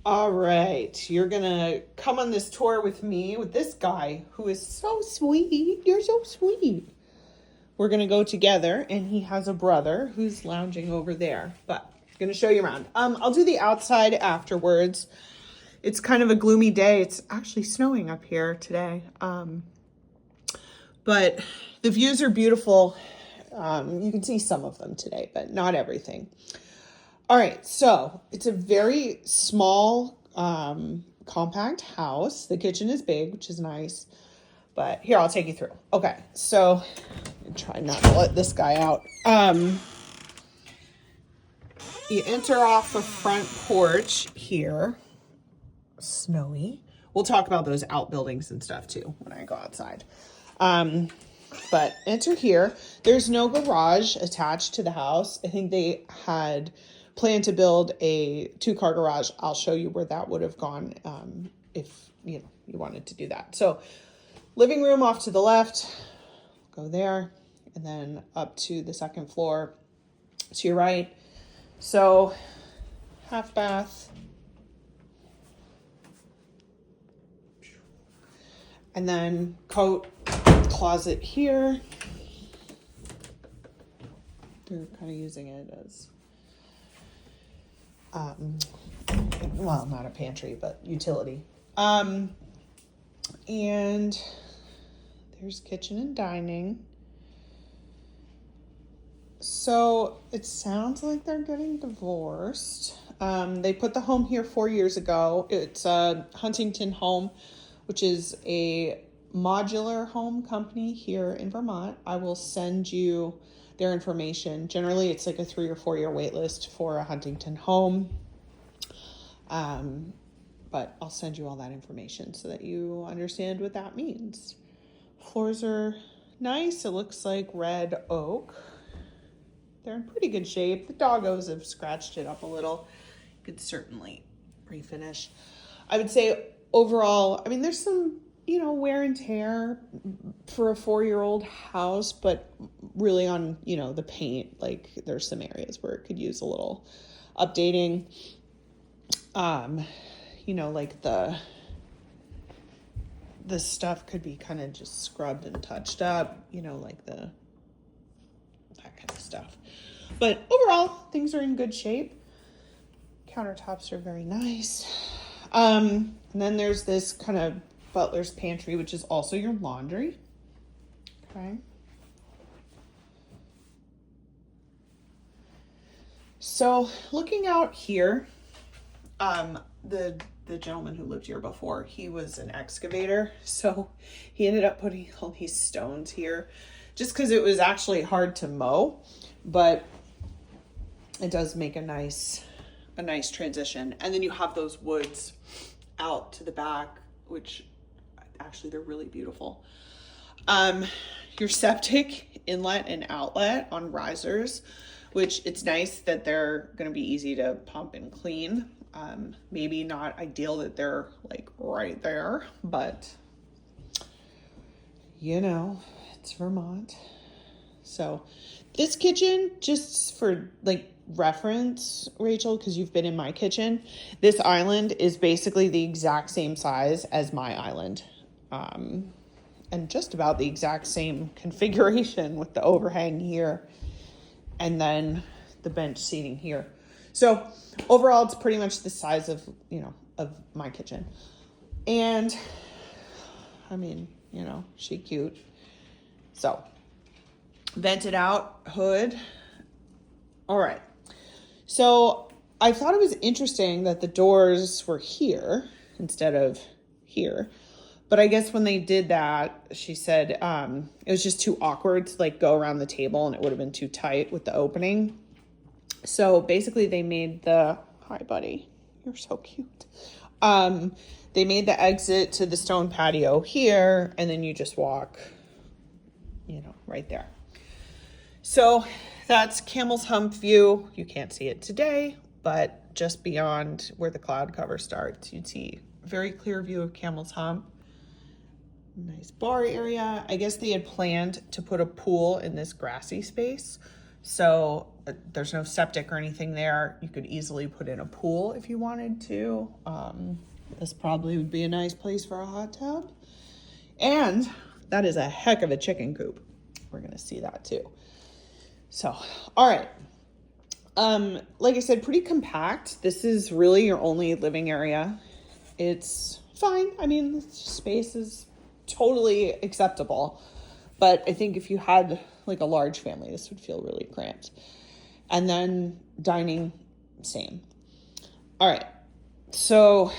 All right, you're gonna come on this tour with me with this guy who is so sweet. You're so sweet. We're gonna go together, and he has a brother who's lounging over there. But I'm gonna show you around. I'll do the outside afterwards. It's kind of a gloomy day. It's actually snowing up here today. But the views are beautiful. You can see some of them today, but not everything. All right, so it's a very small, compact house. The kitchen is big, which is nice. But here, I'll take you through. Okay, so try not to let this guy out. You enter off the front porch here. Snowy. We'll talk about those outbuildings and stuff too when I go outside. But enter here. There's no garage attached to the house. I think they had planned to build a 2-car garage. I'll show you where that would have gone if you wanted to do that. So living room off to the left, go there, and then up to the second floor to your right. So half bath. And then coat closet here. They're kind of using it as, well, not a pantry, but utility. And there's kitchen and dining. So it sounds like they're getting divorced. They put the home here 4 years ago. It's a Huntington Home, which is a modular home company here in Vermont. I will send you their information. Generally, it's like a 3 or 4 year wait list for a Huntington home. But I'll send you all that information so that you understand what that means. Floors are nice. It looks like red oak. They're in pretty good shape. The doggos have scratched it up a little. You could certainly refinish. I would say overall, I mean, there's some, wear and tear for a 4-year-old house, but really on, the paint, like there's some areas where it could use a little updating. Like the stuff could be kind of just scrubbed and touched up, like that kind of stuff. But overall, things are in good shape. Countertops are very nice. And then there's this kind of butler's pantry, which is also your laundry. Okay. So looking out here, the gentleman who lived here before, he was an excavator. So he ended up putting all these stones here just because it was actually hard to mow, but it does make a nice transition. And then you have those woods out to the back, which actually they're really beautiful. Your septic inlet and outlet on risers, which it's nice that they're going to be easy to pump and clean. Maybe not ideal that they're like right there, but it's Vermont. So this kitchen, just for like reference, Rachel, because you've been in my kitchen, this island is basically the exact same size as my island. And just about the exact same configuration with the overhang here and then the bench seating here. So overall, it's pretty much the size of my kitchen. And I mean, she cute. So vented out hood. All right. So I thought it was interesting that the doors were here instead of here. But I guess when they did that, she said it was just too awkward to like go around the table, and it would have been too tight with the opening. So basically they made hi buddy, you're so cute. They made the exit to the stone patio here, and then you just walk, right there. So that's Camel's Hump view. You can't see it today, but just beyond where the cloud cover starts, you'd see a very clear view of Camel's Hump. Nice bar area. I guess they had planned to put a pool in this grassy space. So there's no septic or anything there. You could easily put in a pool if you wanted to. This probably would be a nice place for a hot tub. And that is a heck of a chicken coop. We're gonna see that too. So, all right. Like I said, pretty compact. This is really your only living area. It's fine. I mean, the space is totally acceptable. But I think if you had like a large family, this would feel really cramped. And then dining, same. All right. So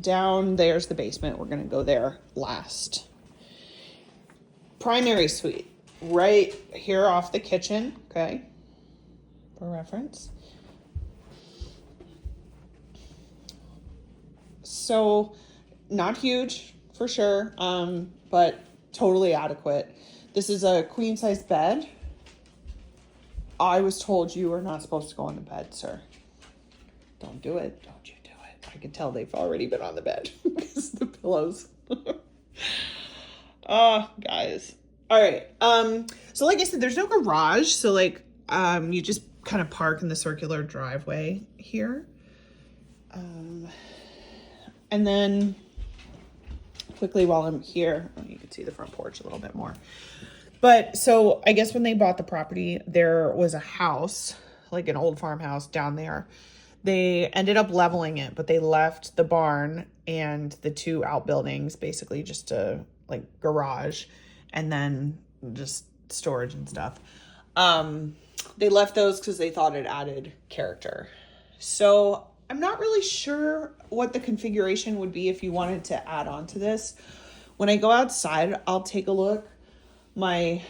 down there's the basement. We're going to go there last. Primary suite, right here off the kitchen. Okay. For reference. So not huge for sure, but totally adequate. This is a queen size bed. I was told you are not supposed to go on the bed, sir. Don't do it. Don't you do it. I can tell they've already been on the bed because of the pillows. Oh, guys. All right. So like I said, there's no garage. So like, you just kind of park in the circular driveway here. And then quickly while I'm here, you can see the front porch a little bit more. But so I guess when they bought the property, there was a house, like an old farmhouse down there. They ended up leveling it, but they left the barn and the two outbuildings basically just a like garage and then just storage and stuff. They left those because they thought it added character. So I'm not really sure what the configuration would be if you wanted to add on to this. When I go outside, I'll take a look. My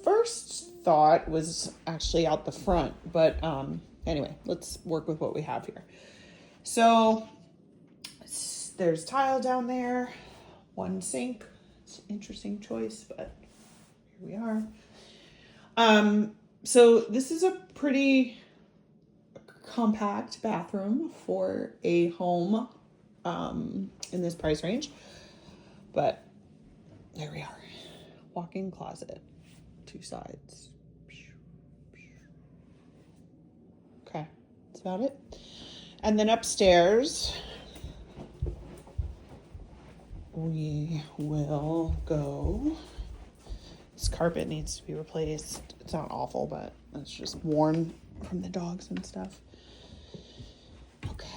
first thought was actually out the front, but anyway, let's work with what we have here. So there's tile down there, one sink. It's an interesting choice, but here we are. So this is a pretty compact bathroom for a home in this price range, but there we are. Walk-in closet, two sides. Okay, that's about it. And then upstairs we will go. This carpet needs to be replaced. It's not awful, but it's just worn from the dogs and stuff. Okay.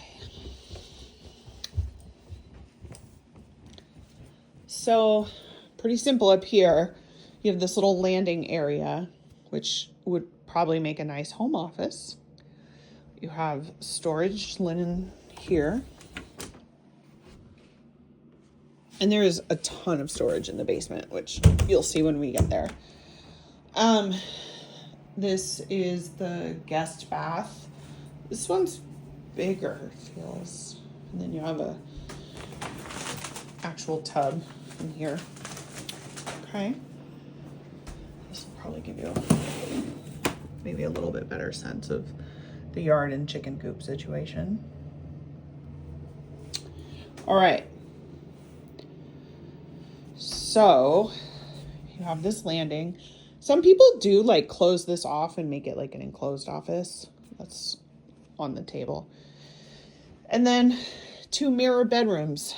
So pretty simple up here. You have this little landing area, which would probably make a nice home office. You have storage linen here. And there is a ton of storage in the basement, which you'll see when we get there. This is the guest bath. This one's bigger, it feels. And then you have a actual tub in here. Okay. This will probably give you maybe a little bit better sense of the yard and chicken coop situation. All right. So you have this landing. Some people do like close this off and make it like an enclosed office. That's on the table. And then two mirror bedrooms.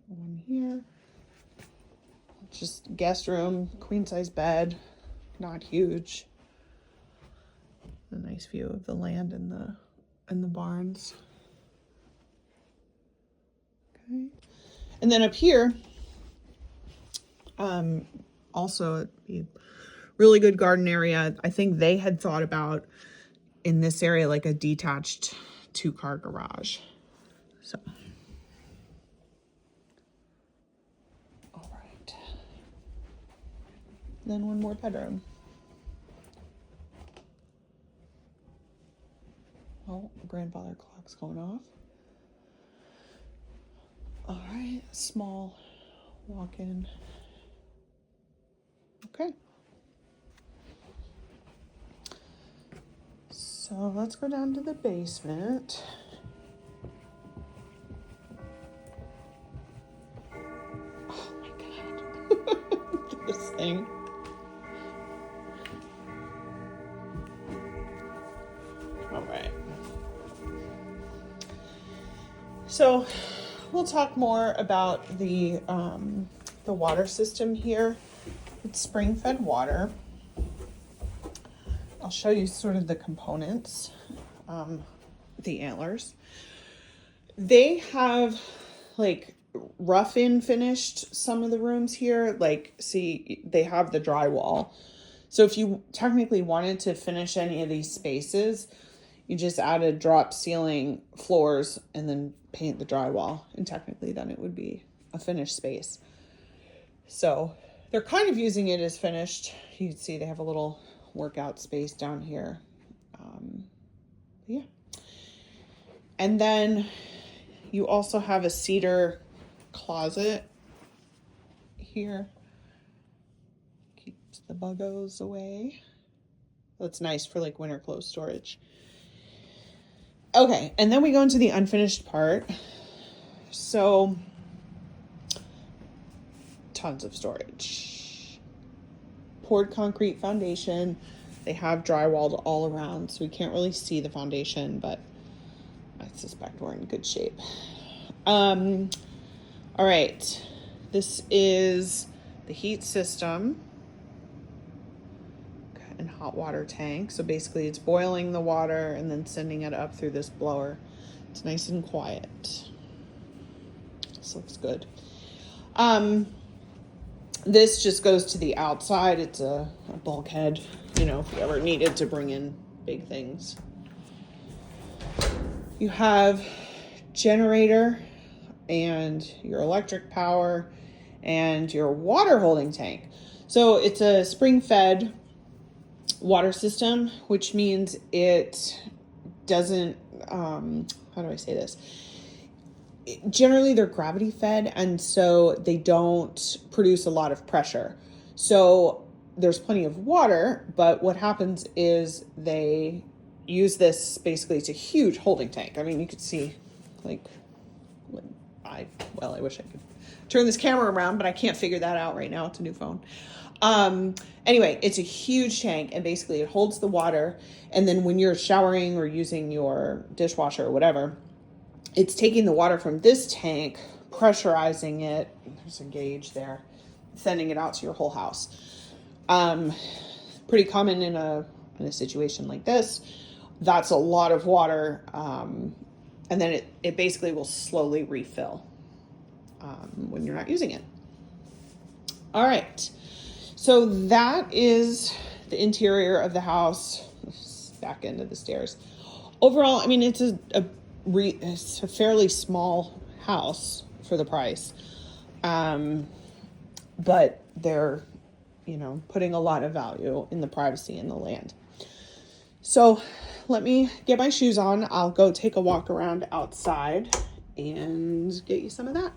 One here. Just guest room, queen size bed, not huge. A nice view of the land and the barns. Okay. And then up here, also it'd be really good garden area. I think they had thought about in this area like a detached 2-car garage. So all right. Then one more bedroom. Oh, grandfather clock's going off. All right, small walk-in. Okay. So let's go down to the basement. Oh my God. This thing. All right. So we'll talk more about the water system here. It's spring-fed water. I'll show you sort of the components, the antlers. They have like rough-in finished some of the rooms here. Like, see, they have the drywall. So if you technically wanted to finish any of these spaces, you just added drop ceiling floors and then paint the drywall. And technically then it would be a finished space. So they're kind of using it as finished. You can see they have a little workout space down here. Yeah. And then you also have a cedar closet here. Keeps the buggos away. That's nice for like winter clothes storage. Okay, and then we go into the unfinished part. So tons of storage. Poured concrete foundation. They have drywalled all around, so we can't really see the foundation, but I suspect we're in good shape. All right, this is the heat system and hot water tank. So basically it's boiling the water and then sending it up through this blower. It's nice and quiet. This looks good. This just goes to the outside. It's a bulkhead, you know, if you ever needed to bring in big things. You have generator and your electric power and your water holding tank. So it's a spring-fed water system, which means it doesn't, how do I say this? Generally they're gravity fed, and so they don't produce a lot of pressure. So there's plenty of water, but what happens is they use this basically, it's a huge holding tank. I mean, you could see like, I wish I could turn this camera around, but I can't figure that out right now. It's a new phone. Anyway, it's a huge tank, and basically it holds the water. And then when you're showering or using your dishwasher or whatever, it's taking the water from this tank, pressurizing it. There's a gauge there, sending it out to your whole house. Pretty common in a situation like this. That's a lot of water. And then it basically will slowly refill when you're not using it. All right. So that is the interior of the house. Back end of the stairs. Overall, I mean, it's a fairly small house for the price. But they're, you know, putting a lot of value in the privacy in the land. So let me get my shoes on. I'll go take a walk around outside and get you some of that.